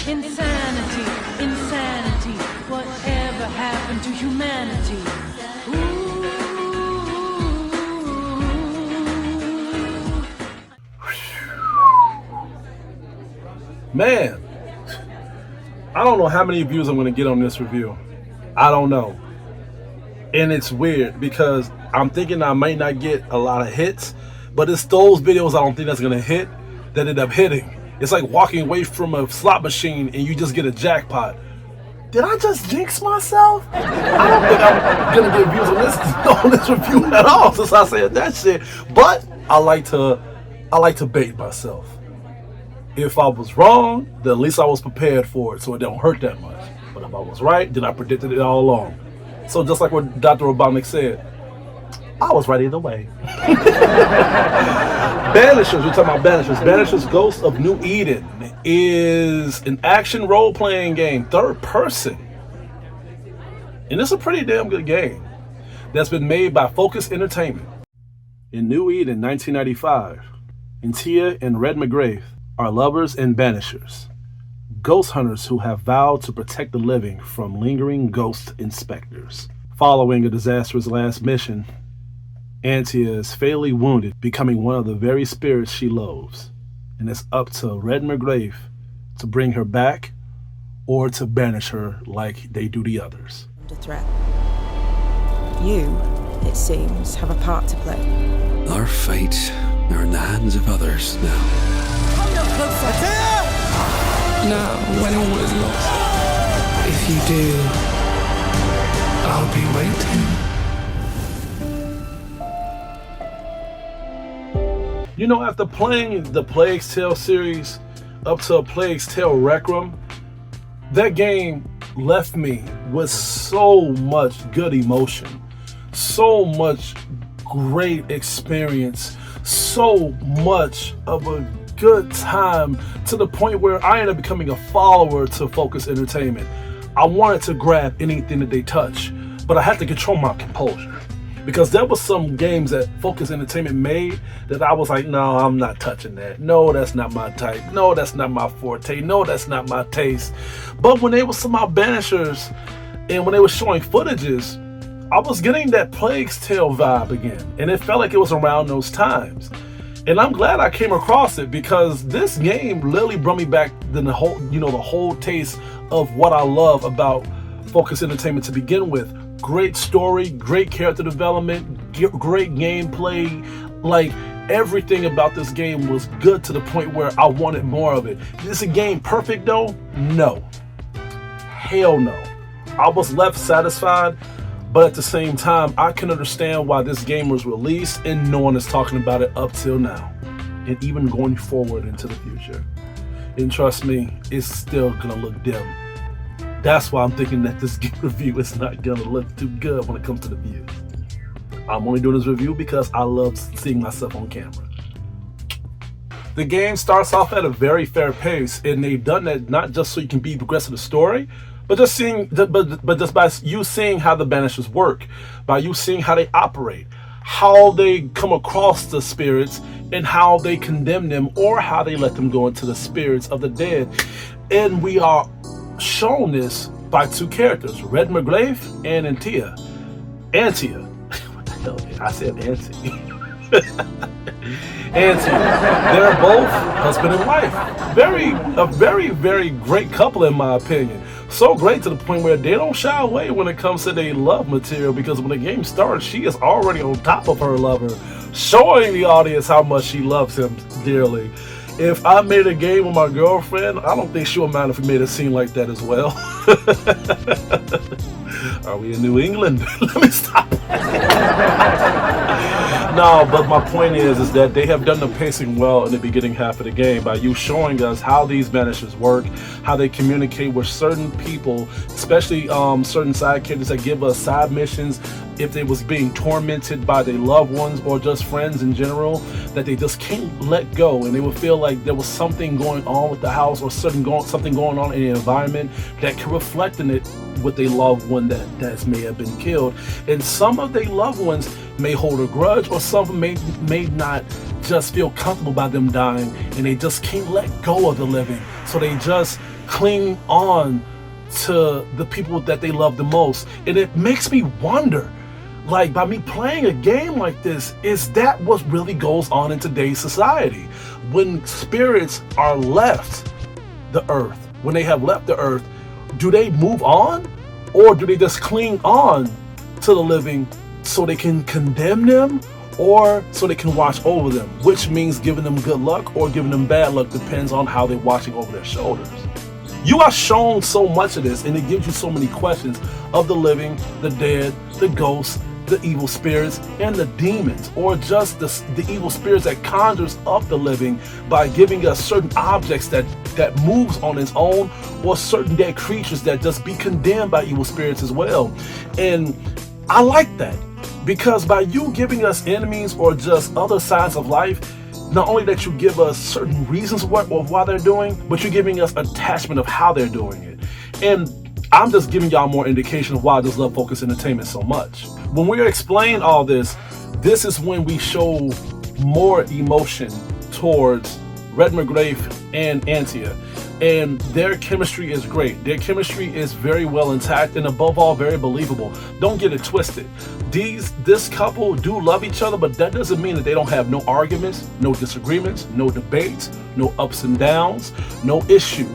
Insanity, insanity, whatever happened to humanity? Ooh. Man, I don't know how many views I'm going to get on this review. I don't know. And it's weird because I'm thinking I might not get a lot of hits, but it's those videos I don't think that's going to hit that end up hitting. It's like walking away from a slot machine and you just get a jackpot. Did I just jinx myself? I don't think I'm going to get views on this review at all since I said that shit. But I like to bait myself. If I was wrong, then at least I was prepared for it so it don't hurt that much. But if I was right, then I predicted it all along. So just like what Dr. Robotnik said, I was right either way. Banishers, we're talking about Banishers. Banishers Ghost of New Eden is an action role-playing game, third person. And it's a pretty damn good game that's been made by Focus Entertainment. In New Eden, 1995, Antia and Red McGrath are lovers and banishers, ghost hunters who have vowed to protect the living from lingering ghost inspectors. Following a disastrous last mission, Antia is fatally wounded, becoming one of the very spirits she loathes, and it's up to Red McGrath to bring her back or to banish her like they do the others. Under threat. You, it seems, have a part to play. Our fate are in the hands of others now. Now, when all is lost, if you do, I'll be waiting. You know, after playing the Plague's Tale series up to Plague's Tale Requiem, that game left me with so much good emotion, so much great experience, so much of a good time, to the point where I ended up becoming a follower to Focus Entertainment. I wanted to grab anything that they touch, but I had to control my composure. Because there was some games that Focus Entertainment made that I was like, no, I'm not touching that. No, that's not my type. No, that's not my forte. No, that's not my taste. But when they were somehow Banishers, and when they were showing footages, I was getting that Plague's Tale vibe again. And it felt like it was around those times. And I'm glad I came across it, because this game literally brought me back the whole taste of what I love about Focus Entertainment to begin with. Great story, great character development, great gameplay. Like, everything about this game was good to the point where I wanted more of it. Is the game perfect though? No. Hell no. I was left satisfied, but at the same time, I can understand why this game was released and no one is talking about it up till now, and even going forward into the future. And trust me, it's still gonna look dim. That's why I'm thinking that this game review is not gonna look too good when it comes to the views. I'm only doing this review because I love seeing myself on camera. The game starts off at a very fair pace, and they've done that not just so you can progress in the story, but just by you seeing how the Banishers work, by you seeing how they operate, how they come across the spirits, and how they condemn them or how they let them go into the spirits of the dead. And we are shown this by two characters, Red McGrath and Antia. What the hell? I said Auntie. Antia. They're both husband and wife. A very, very great couple in my opinion. So great to the point where they don't shy away when it comes to their love material, because when the game starts, she is already on top of her lover, showing the audience how much she loves him dearly. If I made a game with my girlfriend, I don't think she would mind if we made a scene like that as well. Are we in New England? Let me stop. No, but my point is that they have done the pacing well in the beginning half of the game by you showing us how these Banishers work, how they communicate with certain people, especially certain side characters that give us side missions if they was being tormented by their loved ones or just friends in general, that they just can't let go, and they would feel like there was something going on with the house or something going on in the environment that could reflect in it with their loved one that may have been killed. And some of their loved ones may hold a grudge, or some may not just feel comfortable by them dying, and they just can't let go of the living, so they just cling on to the people that they love the most. And it makes me wonder, like, by me playing a game like this, is that what really goes on in today's society? When spirits are left the earth, when they have left the earth, do they move on, or do they just cling on to the living so they can condemn them, or so they can watch over them, which means giving them good luck or giving them bad luck, depends on how they're watching over their shoulders. You are shown so much of this, and it gives you so many questions of the living, the dead, the ghosts, the evil spirits, and the demons, or just the evil spirits that conjures up the living by giving us certain objects that moves on its own, or certain dead creatures that just be condemned by evil spirits as well. And I like that, because by you giving us enemies or just other sides of life, not only that you give us certain reasons of why they're doing, but you're giving us attachment of how they're doing it. And I'm just giving y'all more indication of why I just love Focus Entertainment so much. When we explain all this, this is when we show more emotion towards Red McGrafe and Antia. And their chemistry is great. Their chemistry is very well intact, and above all, very believable. Don't get it twisted. This couple do love each other, but that doesn't mean that they don't have no arguments, no disagreements, no debates, no ups and downs, no issues.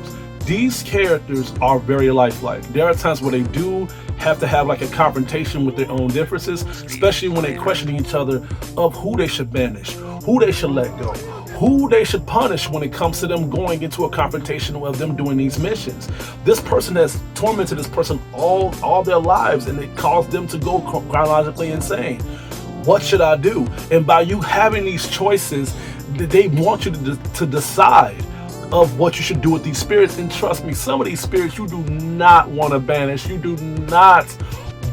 These characters are very lifelike. There are times where they do have to have like a confrontation with their own differences, especially when they're questioning each other of who they should banish, who they should let go, who they should punish when it comes to them going into a confrontation of them doing these missions. This person has tormented this person all their lives, and it caused them to go chronologically insane. What should I do? And by you having these choices, they want you to decide of what you should do with these spirits. And trust me, some of these spirits you do not want to banish. You do not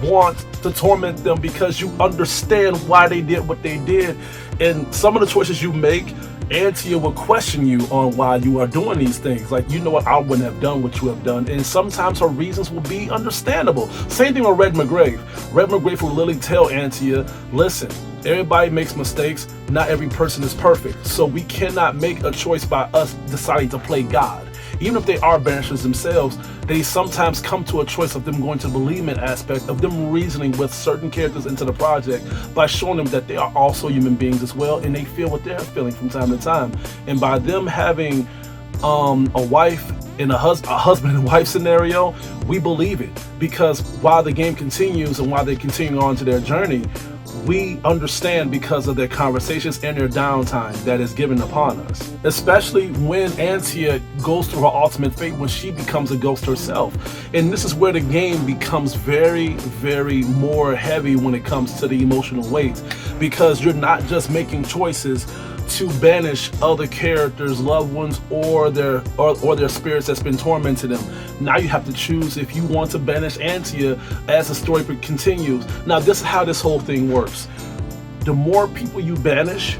want to torment them, because you understand why they did what they did. And some of the choices you make, Antia will question you on why you are doing these things. Like, you know what, I wouldn't have done what you have done. And sometimes her reasons will be understandable. Same thing with Red McGrave. Red McGrave will literally tell Antia, listen, everybody makes mistakes. Not every person is perfect. So we cannot make a choice by us deciding to play God. Even if they are Banishers themselves, they sometimes come to a choice of them going to the believement aspect, of them reasoning with certain characters into the project by showing them that they are also human beings as well, and they feel what they're feeling from time to time. And by them having a wife and a husband and wife scenario, we believe it, because while the game continues and while they continue on to their journey, we understand because of their conversations and their downtime that is given upon us. Especially when Antia goes through her ultimate fate, when she becomes a ghost herself. And this is where the game becomes very, very more heavy when it comes to the emotional weight, because you're not just making choices to banish other characters, loved ones, or their spirits that's been tormenting them. Now you have to choose if you want to banish Antia as the story continues. Now this is how this whole thing works. The more people you banish,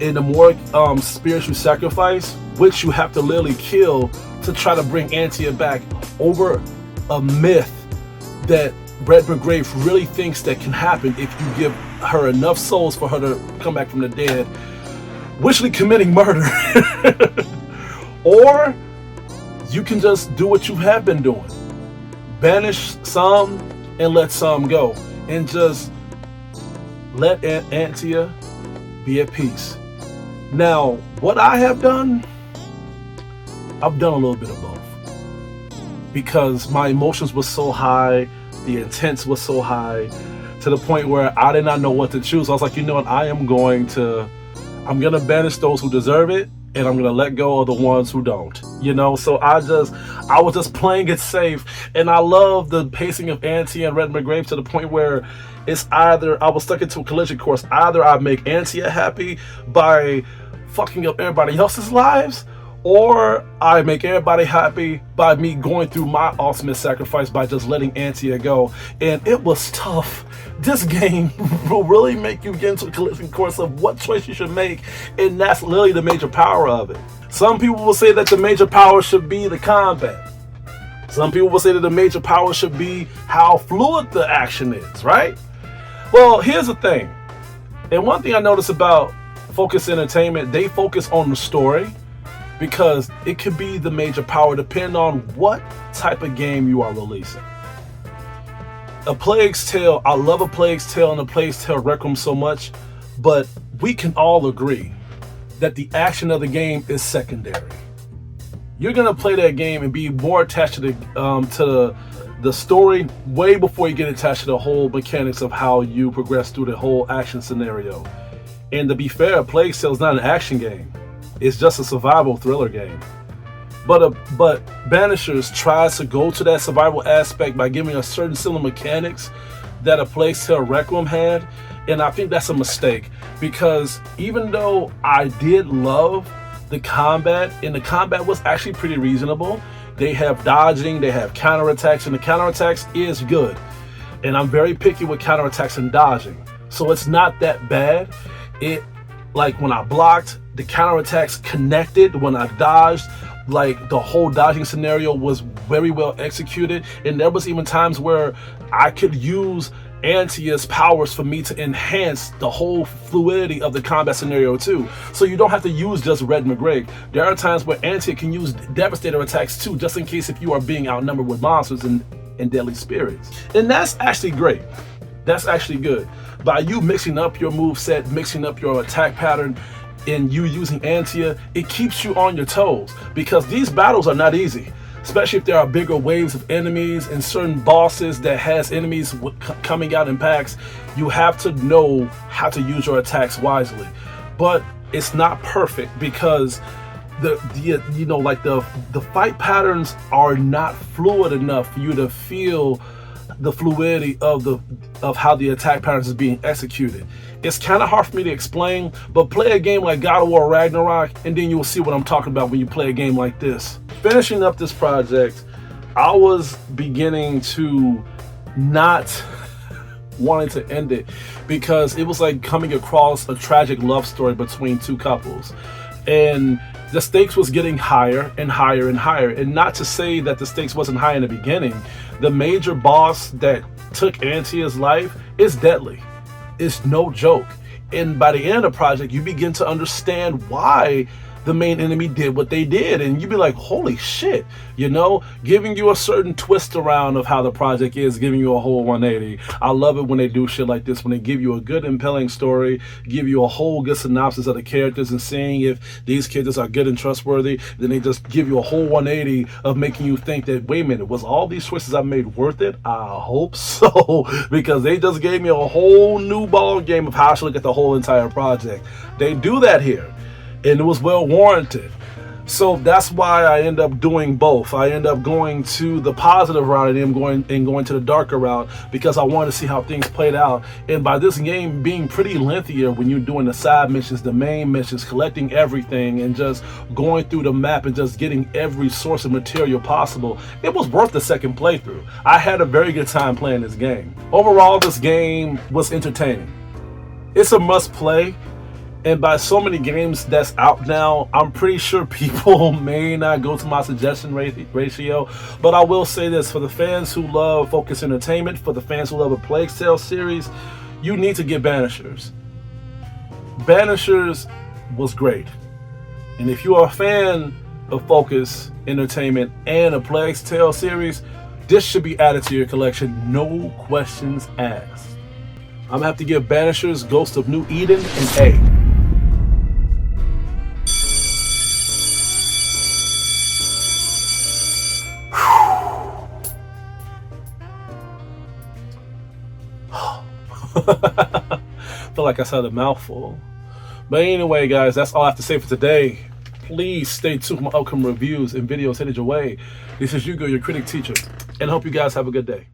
and the more spirits you sacrifice, which you have to literally kill to try to bring Antia back over a myth that Red McGrave really thinks that can happen if you give her enough souls for her to come back from the dead, wishly committing murder. Or you can just do what you have been doing. Banish some and let some go. And just let Antia be at peace. Now, what I have done, I've done a little bit of both. Because my emotions were so high, the intent was so high, to the point where I did not know what to choose. I was like, you know what, I'm gonna banish those who deserve it, and I'm gonna let go of the ones who don't. You know, so I was just playing it safe, and I love the pacing of Antia and Red McGrave to the point where It's either I was stuck into a collision course. Either I make Antia happy by fucking up everybody else's lives, or I make everybody happy by me going through my ultimate sacrifice by just letting Antia go. And it was tough. This game will really make you get into a collision course of what choice you should make, and that's literally the major power of it. Some people will say that the major power should be the combat. Some people will say that the major power should be how fluid the action is, right? Well, here's the thing. And one thing I noticed about Focus Entertainment, they focus on the story because it could be the major power depending on what type of game you are releasing. A Plague's Tale, I love A Plague's Tale and A Plague's Tale Requiem so much, but we can all agree that the action of the game is secondary. You're gonna play that game and be more attached to the story way before you get attached to the whole mechanics of how you progress through the whole action scenario. And to be fair, Plague's Tale is not an action game. It's just a survival thriller game. But Banishers tries to go to that survival aspect by giving us certain similar mechanics that A Plague's Tale Requiem had. And I think that's a mistake, because even though I did love the combat, and the combat was actually pretty reasonable. They have dodging, they have counterattacks, and the counterattacks is good. And I'm very picky with counterattacks and dodging. So it's not that bad. It, like when I blocked, the counterattacks connected. When I dodged, like the whole dodging scenario was very well executed. And there was even times where I could use Antia's powers for me to enhance the whole fluidity of the combat scenario too. So you don't have to use just Red McGregor. There are times where Antia can use Devastator attacks too, just in case if you are being outnumbered with monsters and deadly spirits. And that's actually great. That's actually good. By you mixing up your moveset, mixing up your attack pattern, and you using Antia, it keeps you on your toes, because these battles are not easy. Especially if there are bigger waves of enemies and certain bosses that has enemies coming out in packs. You have to know how to use your attacks wisely. But it's not perfect, because the fight patterns are not fluid enough for you to feel the fluidity of how the attack patterns is being executed. It's kind of hard for me to explain, but play a game like God of War Ragnarok and then you will see what I'm talking about when you play a game like this. Finishing up this project, I was beginning to not wanting to end it, because it was like coming across a tragic love story between two couples, and the stakes was getting higher and higher and higher. And not to say that the stakes wasn't high in the beginning. The major boss that took Antia's life is deadly. It's no joke. And by the end of the project, you begin to understand why the main enemy did what they did, and you'd be like, holy shit, you know, giving you a certain twist around of how the project is, giving you a whole 180. I love it when they do shit like this, when they give you a good impelling story, give you a whole good synopsis of the characters and seeing if these characters are good and trustworthy. Then they just give you a whole 180 of making you think that, wait a minute, was all these choices I made worth it? I hope so, because they just gave me a whole new ball game of how I should look at the whole entire project. They do that here, and it was well warranted. So that's why I end up doing both. I end up going to the positive route and going to the darker route, because I wanted to see how things played out. And by this game being pretty lengthier when you're doing the side missions, the main missions, collecting everything and just going through the map and just getting every source of material possible, it was worth the second playthrough. I had a very good time playing this game. Overall, this game was entertaining. It's a must play. And by so many games that's out now, I'm pretty sure people may not go to my suggestion ratio. But I will say this, for the fans who love Focus Entertainment, for the fans who love a Plague's Tale series, you need to get Banishers. Banishers was great. And if you are a fan of Focus Entertainment and a Plague's Tale series, this should be added to your collection, no questions asked. I'm gonna have to give Banishers Ghost of New Eden an A. Feel like I said a mouthful. But anyway, guys, that's all I have to say for today. Please stay tuned for my upcoming reviews and videos headed your way. This is Hugo, your critic teacher, and I hope you guys have a good day.